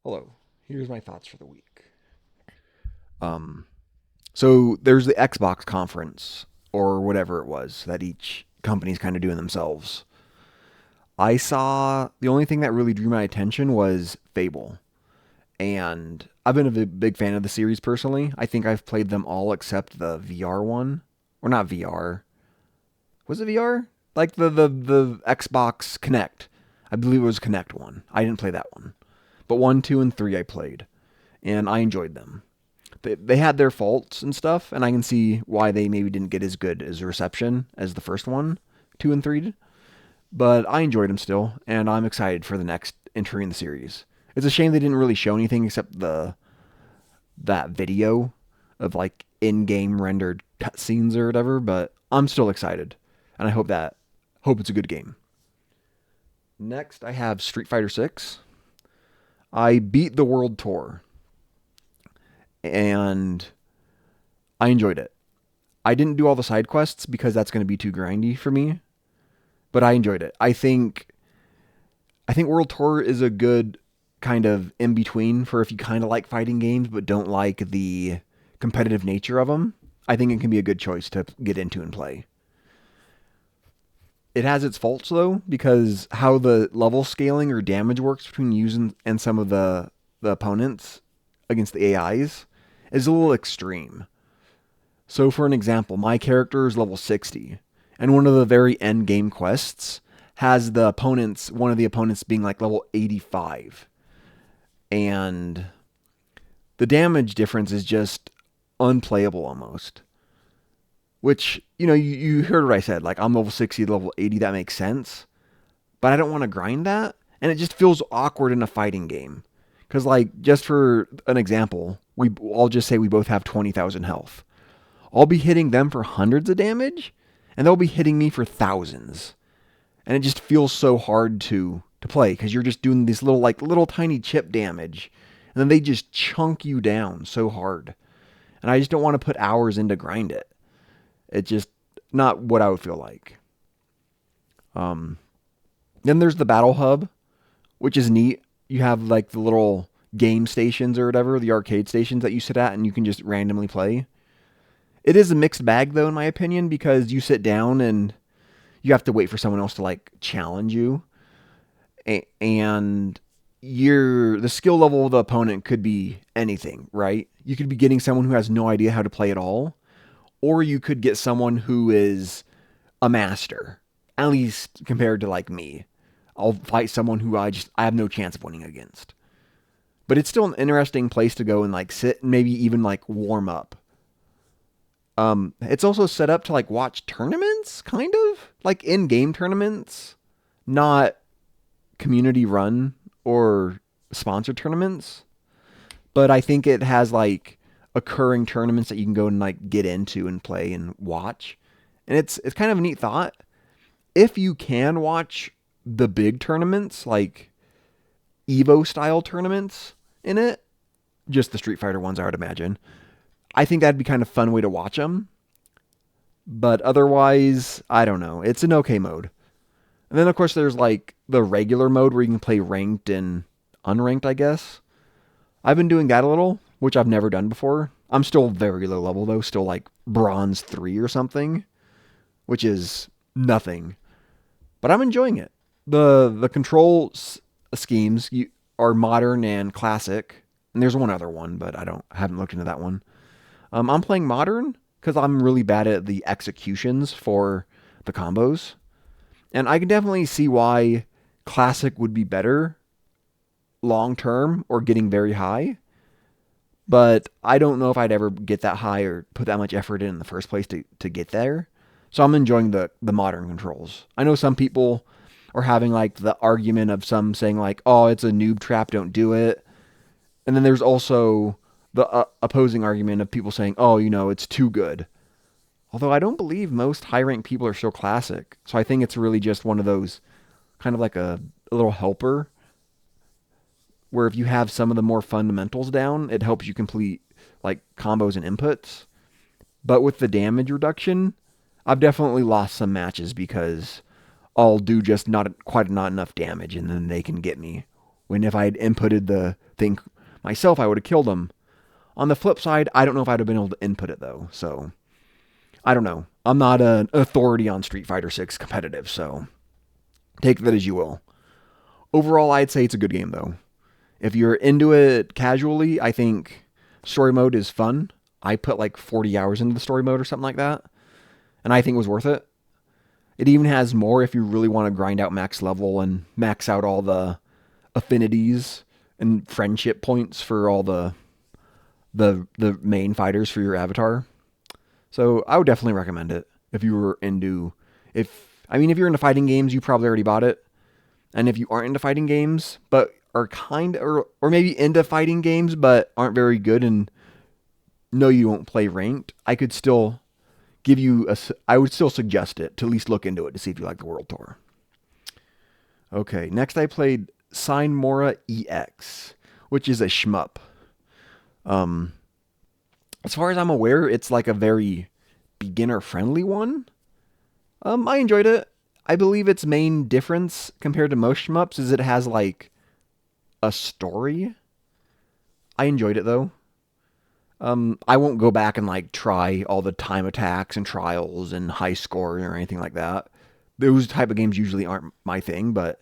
Hello, here's my thoughts for the week. Um, so there's the Xbox conference, or whatever it was, that each company's kind of doing themselves. I saw the only thing that really drew my attention was Fable. And I've been a big fan of the series personally. I think I've played them all except the VR one. Or not VR. Was it VR? Like the Xbox Connect. I believe it was Connect one. I didn't play that one. But 1, 2, and 3 I played. And I enjoyed them. They had their faults and stuff, and I can see why they maybe didn't get as good as a reception as the first one, 2 and 3 did. But I enjoyed them still, and I'm excited for the next entry in the series. It's a shame they didn't really show anything except the that video of like in-game rendered cutscenes or whatever, but I'm still excited, and I hope it's a good game. Next, I have Street Fighter 6. I beat the World Tour, and I enjoyed it. I didn't do all the side quests because that's going to be too grindy for me, but I enjoyed it. I think World Tour is a good kind of in between for if you kind of like fighting games but don't like the competitive nature of them. I think it can be a good choice to get into and play. It has its faults though, because how the level scaling or damage works between you and some of the opponents against the AIs is a little extreme. So, for an example, my character is level 60, and one of the very end game quests has one of the opponents being like level 85. And the damage difference is just unplayable almost. Which, you heard what I said. Like, I'm level 60, level 80, that makes sense. But I don't want to grind that. And it just feels awkward in a fighting game. Because, like, just for an example, I'll just say we both have 20,000 health. I'll be hitting them for hundreds of damage, and they'll be hitting me for thousands. And it just feels so hard to play because you're just doing this little tiny chip damage, and then they just chunk you down so hard. And I just don't want to put hours in to grind it. It's just not what I would feel like. Um, then there's the Battle Hub, which is neat. You have like the little game stations or whatever, the arcade stations that you sit at, and you can just randomly play. It is a mixed bag though, in my opinion, because you sit down and you have to wait for someone else to like challenge you, and the skill level of the opponent could be anything, right? You could be getting someone who has no idea how to play at all, or you could get someone who is a master, at least compared to like me. I'll fight someone who I have no chance of winning against. But it's still an interesting place to go and like sit and maybe even like warm up. It's also set up to like watch tournaments, kind of like in-game tournaments, not community run or sponsored tournaments. But I think it has like occurring tournaments that you can go and like get into and play and watch. And it's kind of a neat thought. If you can watch the big tournaments, like Evo style tournaments in it, just the Street Fighter ones, I would imagine. I think that'd be kind of a fun way to watch them. But otherwise, I don't know. It's an okay mode. And then, of course, there's like the regular mode where you can play ranked and unranked, I guess. I've been doing that a little, which I've never done before. I'm still very low level, though. Still like bronze 3 or something, which is nothing. But I'm enjoying it. The control schemes are modern and classic. And there's one other one, but haven't looked into that one. I'm playing modern because I'm really bad at the executions for the combos. And I can definitely see why classic would be better long term or getting very high. But I don't know if I'd ever get that high or put that much effort in the first place to get there. So I'm enjoying the modern controls. I know some people are having like the argument of some saying like, oh, it's a noob trap, don't do it. And then there's also the opposing argument of people saying, oh, it's too good. Although I don't believe most high ranked people are still classic. So I think it's really just one of those kind of like a little helper where if you have some of the more fundamentals down, it helps you complete like combos and inputs. But with the damage reduction, I've definitely lost some matches because I'll do just not enough damage and then they can get me. When if I had inputted the thing myself, I would have killed him. On the flip side, I don't know if I'd have been able to input it though. So I don't know. I'm not an authority on Street Fighter 6 competitive, so take that as you will. Overall, I'd say it's a good game though. If you're into it casually, I think story mode is fun. I put like 40 hours into the story mode or something like that, and I think it was worth it. It even has more if you really want to grind out max level and max out all the affinities and friendship points for all the main fighters for your avatar. So I would definitely recommend it if you were into if you're into fighting games, you probably already bought it. And if you aren't into fighting games, but are or maybe into fighting games but aren't very good and know you won't play ranked, I could still I would still suggest it to at least look into it to see if you like the World Tour. Okay, next I played Sign Mora EX, which is a shmup. As far as I'm aware, it's like a very beginner friendly one. I enjoyed it. I believe its main difference compared to most shmups is it has like a story. I enjoyed it though. I won't go back and like try all the time attacks and trials and high score or anything like that. Those type of games usually aren't my thing, but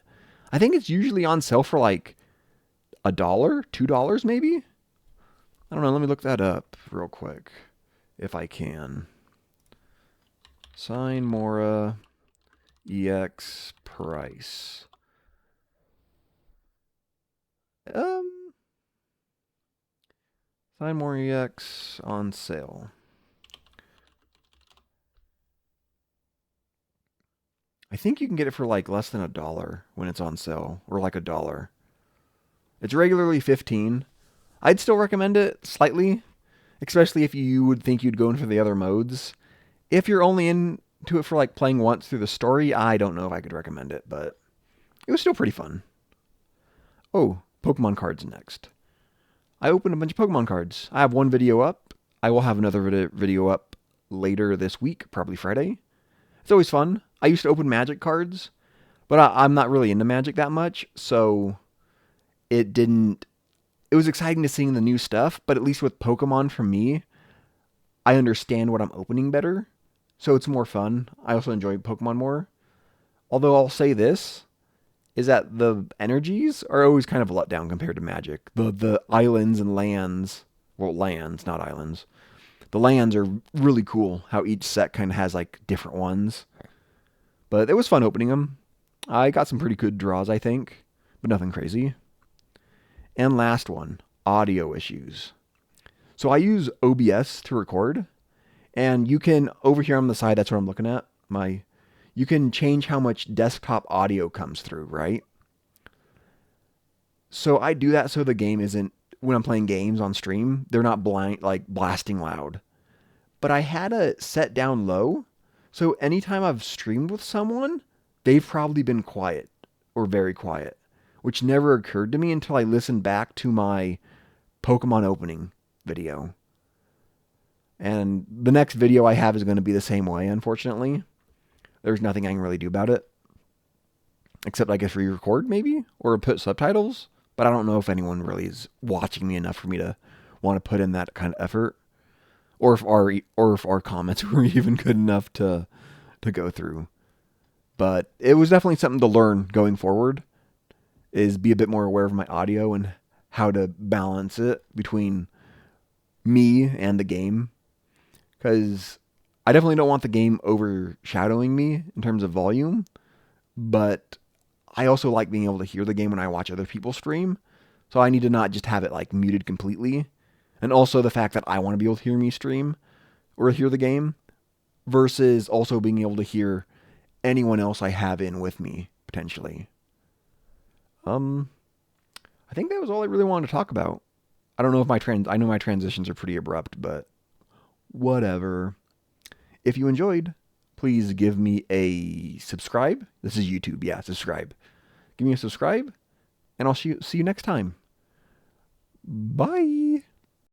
I think it's usually on sale for like $1, $2 maybe. I don't know. Let me look that up real quick if I can. Sign Mora EX price. Sign Mora EX on sale. I think you can get it for like less than $1 when it's on sale, or like $1. It's regularly $15. I'd still recommend it slightly, especially if you would think you'd go in for the other modes. If you're only into it for like playing once through the story, I don't know if I could recommend it, but it was still pretty fun. Oh, Pokemon cards next. I opened a bunch of Pokemon cards. I have one video up. I will have another video up later this week, probably Friday. It's always fun. I used to open Magic cards, but I'm not really into Magic that much, so it was exciting to see the new stuff, but at least with Pokemon for me, I understand what I'm opening better, so it's more fun. I also enjoy Pokemon more. Although I'll say this, is that the energies are always kind of a letdown compared to Magic. The islands and lands, well, lands, not islands. The lands are really cool, how each set kind of has like different ones. But it was fun opening them. I got some pretty good draws, I think, but nothing crazy. And last one, audio issues. So I use OBS to record, and you can, over here on the side, that's what I'm looking at, you can change how much desktop audio comes through, right? So I do that so the game isn't, when I'm playing games on stream, they're not blasting loud. But I had it set down low, so anytime I've streamed with someone, they've probably been quiet or very quiet, which never occurred to me until I listened back to my Pokemon opening video. And the next video I have is going to be the same way, unfortunately. There's nothing I can really do about it. Except, I guess, re-record, maybe? Or put subtitles? But I don't know if anyone really is watching me enough for me to want to put in that kind of effort. Or if our comments were even good enough to go through. But it was definitely something to learn going forward. Is be a bit more aware of my audio and how to balance it between me and the game. Because I definitely don't want the game overshadowing me in terms of volume. But I also like being able to hear the game when I watch other people stream. So I need to not just have it like muted completely. And also the fact that I want to be able to hear me stream or hear the game versus also being able to hear anyone else I have in with me, potentially. I think that was all I really wanted to talk about. I don't know if I know my transitions are pretty abrupt, but whatever. If you enjoyed, please give me a subscribe. This is YouTube, yeah, subscribe. Give me a subscribe, and I'll see you next time. Bye.